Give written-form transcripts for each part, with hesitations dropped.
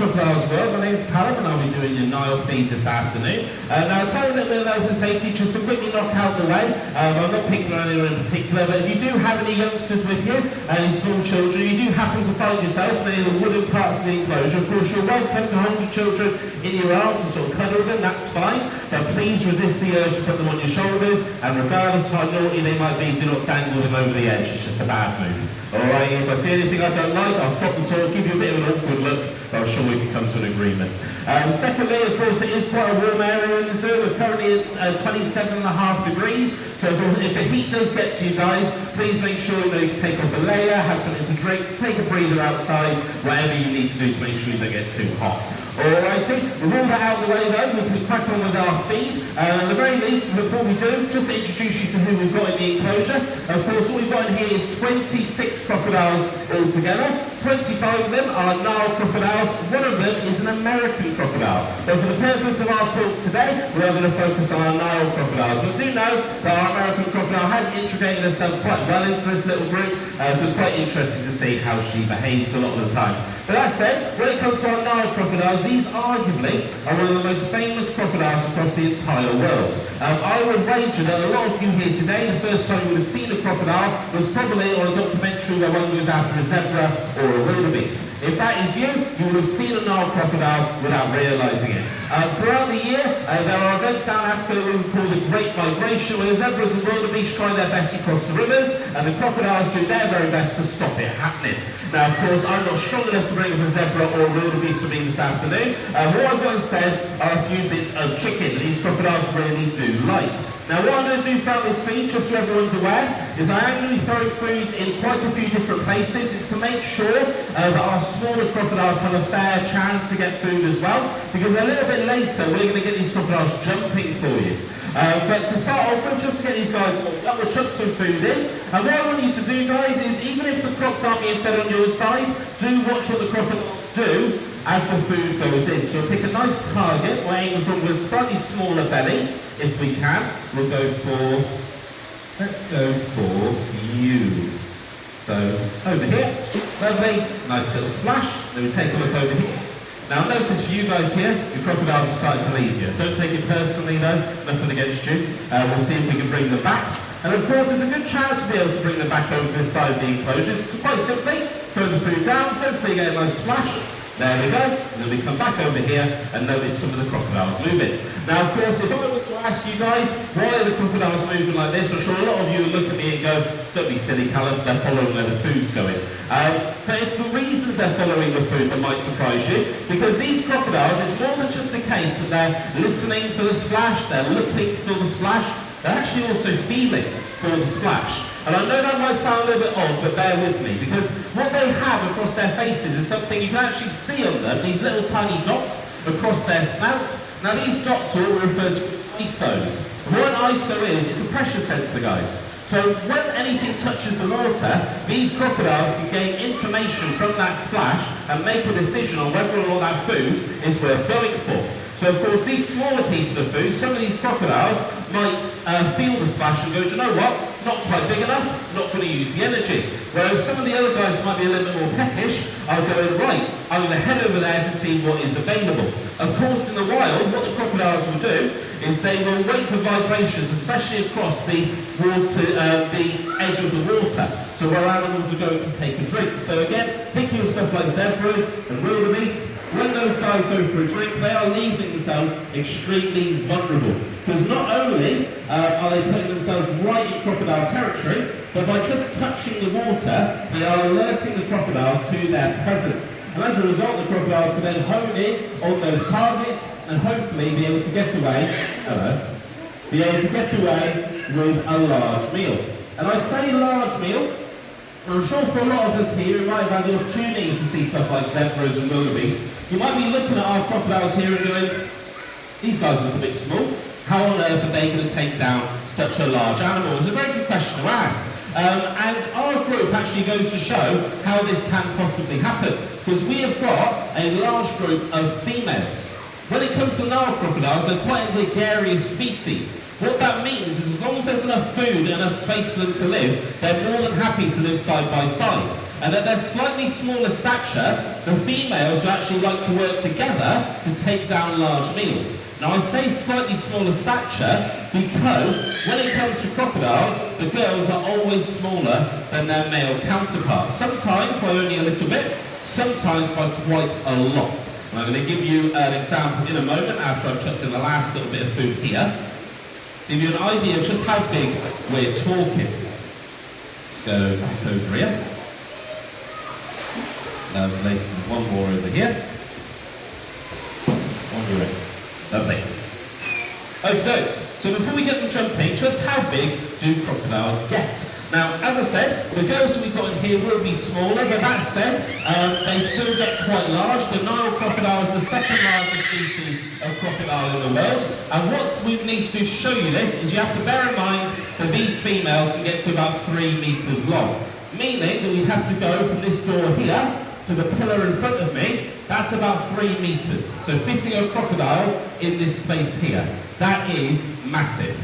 Crocodiles World. My name's Callum and I'll be doing your Nile feed this afternoon. Now, I'll tell you a little bit about health and safety just to quickly knock out the way. I'm not picking on anyone in particular, but if you do have any youngsters with you, any small children, you do happen to find yourself in the wooden parts of the enclosure, of course you're welcome to hold your children in your arms and sort of cuddle them, that's fine, but please resist the urge to put them on your shoulders, and regardless of how naughty they might be, do not dangle them over the edge, it's just a bad move. Alright, if I see anything I don't like, I'll stop the talk, give you a bit of an awkward look, but I'm sure we can come to an agreement. Secondly, of course, it is quite a warm area in the zoo. We're currently at 27.5 degrees, so if the heat does get to you guys, please make sure you can take off a layer, have something to drink, take a breather outside, whatever you need to do to make sure you don't get too hot. Alrighty, with all that out of the way though, we can crack on with our feed. At the very least, before we do, just to introduce you to who we've got in the enclosure. Of course, what we've got in here is 26 crocodiles altogether. 25 of them are Nile crocodiles. One of them is an American crocodile. But for the purpose of our talk today, we are going to focus on our Nile crocodiles. But do know that our American crocodile has integrated herself quite well into this little group, so it's quite interesting to see how she behaves a lot of the time. But that said, when it comes to our Nile crocodiles, these arguably are one of the most famous crocodiles across the entire world. I would wager that a lot of you here today, the first time you would have seen a crocodile was probably on a documentary where one goes after a zebra or a wildebeest. If that is you, you will have seen a Nile crocodile without realising it. Throughout the year, there are events out in Africa that we call the Great Migration, where the zebras and wildebeest try their best to cross the rivers, and the crocodiles do their very best to stop it happening. Now, of course, I'm not strong enough to bring up a zebra or a wildebeest for me this afternoon. What I've got instead are a few bits of chicken that these crocodiles really do like. Now, what I'm going to do throughout this feed, just so everyone's aware, is I am going to be throwing food in quite a few different places. It's to make sure that our smaller crocodiles have a fair chance to get food as well, because a little bit later, we're going to get these crocodiles jumping for you. But to start off with, just to get these guys warmed up, we'll chuck some food in. And what I want you to do, guys, is even if the crocs aren't being fed on your side, do watch what the crocodiles do as the food goes in. So pick a nice target. We're aiming for a slightly smaller belly, if we can. We'll go for, let's go for you. So over here, lovely, nice little splash. Then we take a look over here. Now notice for you guys here, your crocodiles are starting to leave you. Don't take it personally though, nothing against you. We'll see if we can bring them back. And of course there's a good chance to be able to bring them back over to this side of the enclosures. Quite simply, throw the food down, hopefully get a nice splash. There we go, and then we come back over here and notice some of the crocodiles moving. Now of course, if I was to ask you guys, why are the crocodiles moving like this? I'm sure a lot of you would look at me and go, don't be silly Callum, they're following where the food's going. But it's the reasons they're following the food that might surprise you, because these crocodiles, it's more than just a case that they're listening for the splash, they're looking for the splash, they're actually also feeling for the splash. And I know that might sound a little bit odd, but bear with me, because what they have across their faces is something you can actually see on them, these little tiny dots across their snouts. Now these dots are all referred to as ISOs. And what an ISO is, it's a pressure sensor, guys. So when anything touches the water, these crocodiles can gain information from that splash and make a decision on whether or not that food is worth going for. So of course these smaller pieces of food, some of these crocodiles might feel the splash and go, do you know what, not quite big enough, not going to use the energy. Whereas some of the other guys might be a little bit more peckish, are going, right, I'm going to head over there to see what is available. Of course in the wild, what the crocodiles will do is they will wait for vibrations, especially across the water, the edge of the water. So where animals are going to take a drink. So again, thinking of stuff like zebras and wildebeest, when those guys go for a drink, they are leaving themselves extremely vulnerable. Because not only are they putting themselves right in crocodile territory, but by just touching the water, they are alerting the crocodile to their presence. And as a result, the crocodiles can then hone in on those targets and hopefully be able to get away, with a large meal. And I say large meal, I'm sure for a lot of us here, we might have had the opportunity to see stuff like zebras and wildebeest. You might be looking at our crocodiles here and going, these guys look a bit small. How on earth are they going to take down such a large animal? It's a very good question to ask. And our group actually goes to show how this can possibly happen. Because we have got a large group of females. When it comes to Nile crocodiles, they're quite a gregarious species. What that means is as long as there's enough food and enough space for them to live, they're more than happy to live side by side. and at their slightly smaller stature, the females will actually like to work together to take down large meals. Now I say slightly smaller stature because when it comes to crocodiles, the girls are always smaller than their male counterparts. Sometimes by only a little bit, sometimes by quite a lot. And I'm going to give you an example in a moment after I've chucked in the last little bit of food here. To give you an idea of just how big we're talking. Let's go back over here. Lovely. One more over here. On your wrist. Lovely. Okay, so before we get them jumping, just how big do crocodiles get? Now, as I said, the girls we've got in here will be smaller, but that said, they still get quite large. The Nile crocodile is the second largest species of crocodile in the world. And what we need to do to show you this is you have to bear in mind that these females can get to about 3 meters long. Meaning that we have to go from this door here to the pillar in front of me. That's about 3 meters. So fitting a crocodile in this space here. That is massive.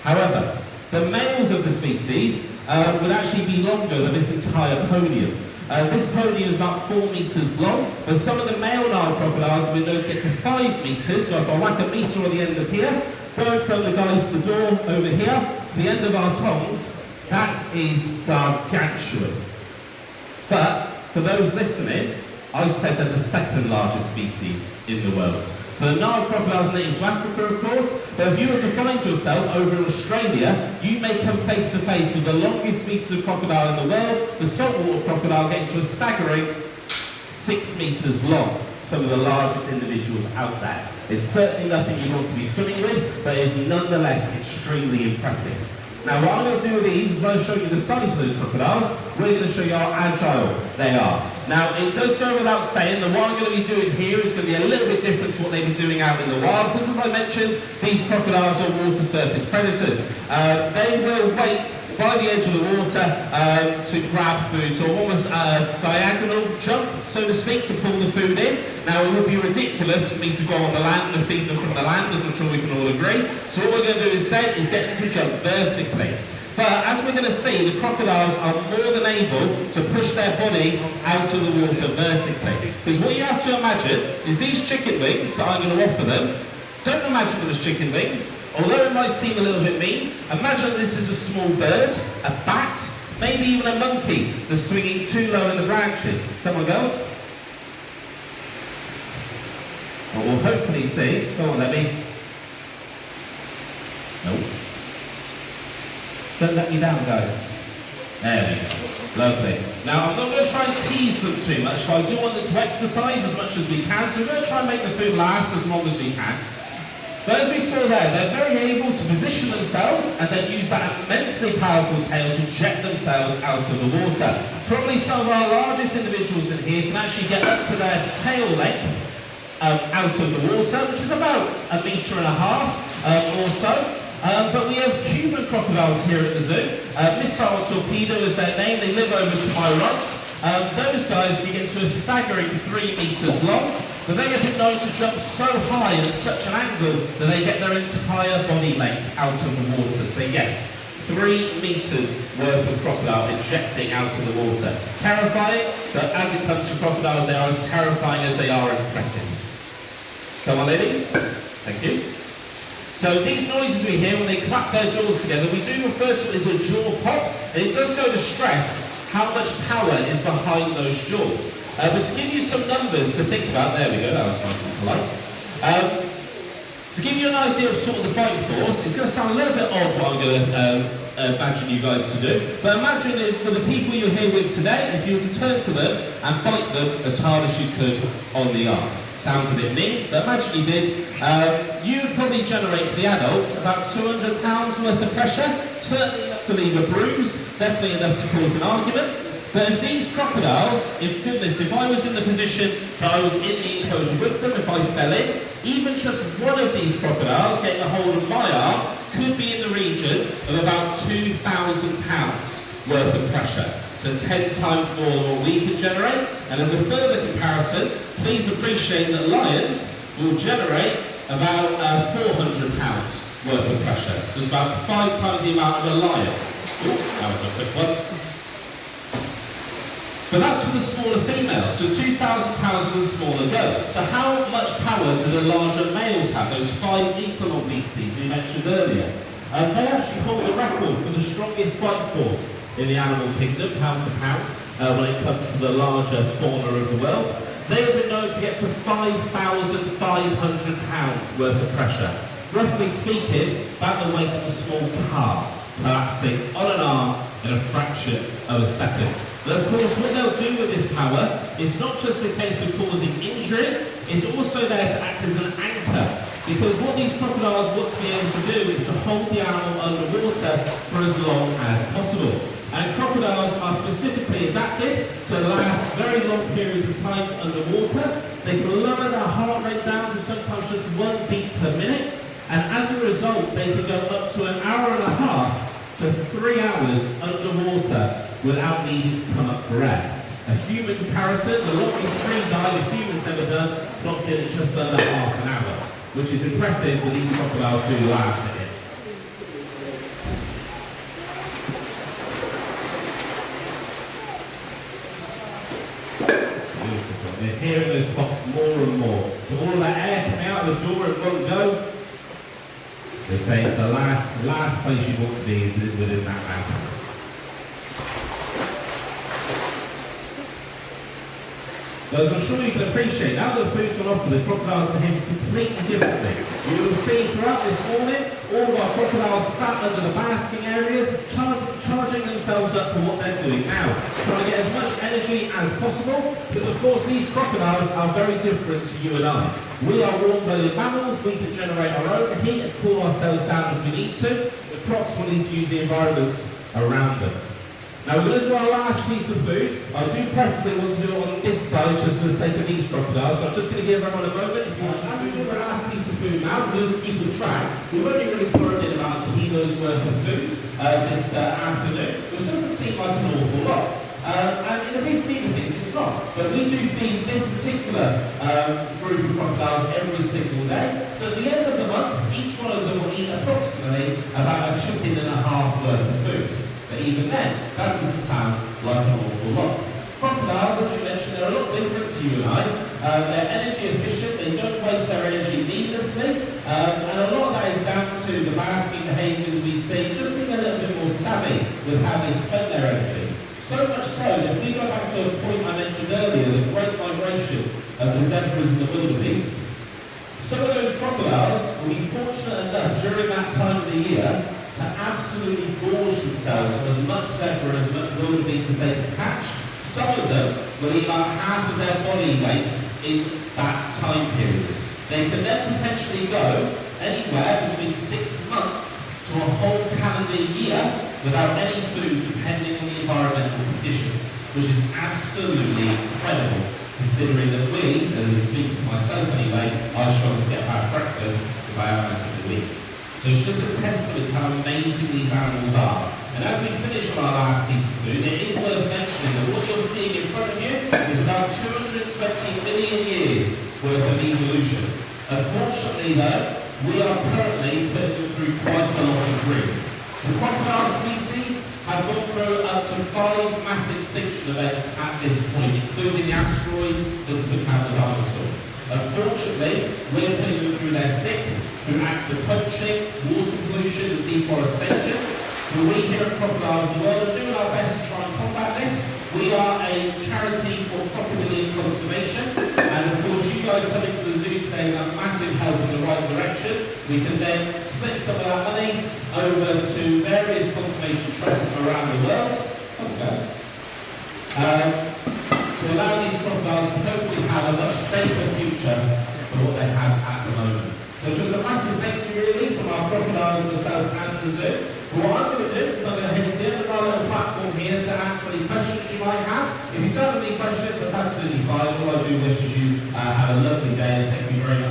However, the males of the species would actually be longer than this entire podium. This podium is about 4 meters long, but some of the male Nile crocodiles we know to get to 5 meters. So if I whack a meter on the end of here, going from the guys to the door over here to the end of our tongs, that is gargantuan. But for those listening, I said they're the second largest species in the world. So the Nile crocodile is native to Africa, of course, but if you were to find yourself over in Australia, you may come face to face with the longest species of crocodile in the world, the saltwater crocodile, getting to a staggering 6 meters long. Some of the largest individuals out there. It's certainly nothing you want to be swimming with, but it is nonetheless extremely impressive. Now what I'm going to do with these, as well as show you the size of those crocodiles, we're going to show you how agile they are. Now it does go without saying that what I'm going to be doing here is going to be a little bit different to what they've been doing out in the wild, because as I mentioned, these crocodiles are water surface predators. They will wait by the edge of the water to grab food, so almost a diagonal jump, so to speak, to pull the food in. Now it would be ridiculous for me to go on the land and feed them from the land, as I'm sure we can all agree. So what we're going to do instead is get them to jump vertically. But as we're going to see, the crocodiles are more than able to push their body out of the water vertically. Because what you have to imagine is these chicken wings that I'm going to offer them, don't imagine them as chicken wings. Although it might seem a little bit mean, imagine this is a small bird, a bat, maybe even a monkey that's swinging too low in the branches. Come on, girls. Well, we'll hopefully see. Go on, let me. Nope. Don't let me down, guys. There we go. Lovely. Now, I'm not going to try and tease them too much, but I do want them to exercise as much as we can, so we're going to try and make the food last as long as we can. But as we saw there, they're very able to position themselves and then use that immensely powerful tail to jet themselves out of the water. Probably some of our largest individuals in here can actually get up to their tail length out of the water, which is about 1.5 meters or so. But we have Cuban crocodiles here at the zoo. Missile torpedo is their name. They live over to my right. Those guys can get to a staggering 3 meters long. But they have been known to jump so high and at such an angle that they get their entire body length out of the water. So yes, 3 meters worth of crocodile ejecting out of the water. Terrifying, but as it comes to crocodiles, they are as terrifying as they are impressive. Come on, ladies. Thank you. So these noises we hear when they clap their jaws together, we do refer to it as a jaw pop, and it does go to stress how much power is behind those jaws. But to give you some numbers to think about, there we go, that was nice and polite. To give you an idea of sort of the bite force, it's going to sound a little bit odd what I'm going to imagine you guys to do, but imagine if for the people you're here with today, if you were to turn to them and bite them as hard as you could on the arm. Sounds a bit mean, but imagine you did. You would probably generate for the adults about 200 pounds worth of pressure, certainly enough to leave a bruise, definitely enough to cause an argument. But if these crocodiles, if I was in the position that I was in the enclosure with them, if I fell in, even just one of these crocodiles getting a hold of my arm could be in the region of about 2,000 pounds worth of pressure. So 10 times more than what we can generate. And as a further comparison, please appreciate that lions will generate about 400 pounds worth of pressure. So it's about 5 times the amount of a lion. Ooh, that was a quick one. But that's for the smaller females, so 2,000 pounds for the smaller goats. So how much power do the larger males have, those 5-metre-long beasties we mentioned earlier? They actually hold the record for the strongest bite force in the animal kingdom, pound for pound, when it comes to the larger fauna of the world. They have been known to get to 5,500 pounds worth of pressure. Roughly speaking, about the weight of a small car, collapsing on an arm in a fraction of a second. But of course, what they'll do with this power is not just a case of causing injury, it's also there to act as an anchor. Because what these crocodiles want to be able to do is to hold the animal underwater for as long as possible. And crocodiles are specifically adapted to last very long periods of time underwater. They can lower their heart rate down to sometimes just 1 beat per minute. And as a result, they can go up to an hour and a half to 3 hours underwater without needing to come up for air. A human comparison, the longest free dive a human's ever done, clocked in at just under half an hour, which is impressive, but these crocodiles do laugh at it. Beautiful. They're hearing those pops more and more. So all of that air coming out of the jaw in one go, they say it's the last place you want to be is within that mouth. As I'm sure you can appreciate, now that the food's on offer, the crocodiles behave completely differently. You will see throughout this morning, all of our crocodiles sat under the basking areas, charging themselves up for what they're doing now, trying to get as much energy as possible, because of course these crocodiles are very different to you and I. We are warm-blooded mammals, we can generate our own heat and cool ourselves down if we need to. The crocs will need to use the environments around them. Now we're going to do our last piece of food. I do preferably want to do it on this side just for the sake of these crocodiles, so I'm just going to give everyone a moment. If you want to do our last piece of food now, we'll just keep the track. We've only really poured in about kilos worth of food this afternoon, which doesn't seem like an awful lot. And in the big scheme of things, it's not. But we do feed this particular group of crocodiles every single day. So at the end of the month, each one of them will eat approximately about a chicken and a half worth of food. But even then, that doesn't sound like an awful lot. Crocodiles, as we mentioned, they're a lot different to you and I. They're energy efficient, they don't waste their energy needlessly, and a lot of that is down to the basking behaviours we see, just being a little bit more savvy with how they spend their energy. So much so that if we go back to a point I mentioned earlier, the great migration of the zebras and the wildebeest, some of those crocodiles will be fortunate enough during that time of the year to absolutely gorge themselves on as much zebra, as much wildebeest as they can catch. Some of them will eat about half of their body weight in that time period. They can then potentially go anywhere between 6 months to a whole calendar year without any food, depending on the environmental conditions, which is absolutely incredible, considering that we, and we speak for myself anyway, I struggle to get about breakfast if I have myself a week. So it's just a testament to how amazing these animals are. And as we finish on our last piece of food, it is worth mentioning that what you're seeing in front of you is about 220 million years worth of evolution. Unfortunately though, we are currently putting them through quite a lot of grief. The crocodile species have gone through up to 5 mass extinction events at this point, including the asteroid that took out the dinosaurs. Unfortunately, we're putting them through their sick, through acts of poaching, water pollution and deforestation. And we here at Crocodiles as well are doing our best to try and combat this. We are a charity for crocodilian conservation, and of course you guys coming to the zoo today is a massive help in the right direction. We can then split some of that money over to various conservation trusts around the world. To allow these crocodiles to hopefully have a much safer future than what they have at the moment. So just a massive thank you really from our crocodiles in the South and the zoo. What I'm going to do is I'm going to head to the end of our little platform here to answer any questions you might have. If you don't have any questions, that's absolutely fine. All I do wish is you have a lovely day, and thank you very much.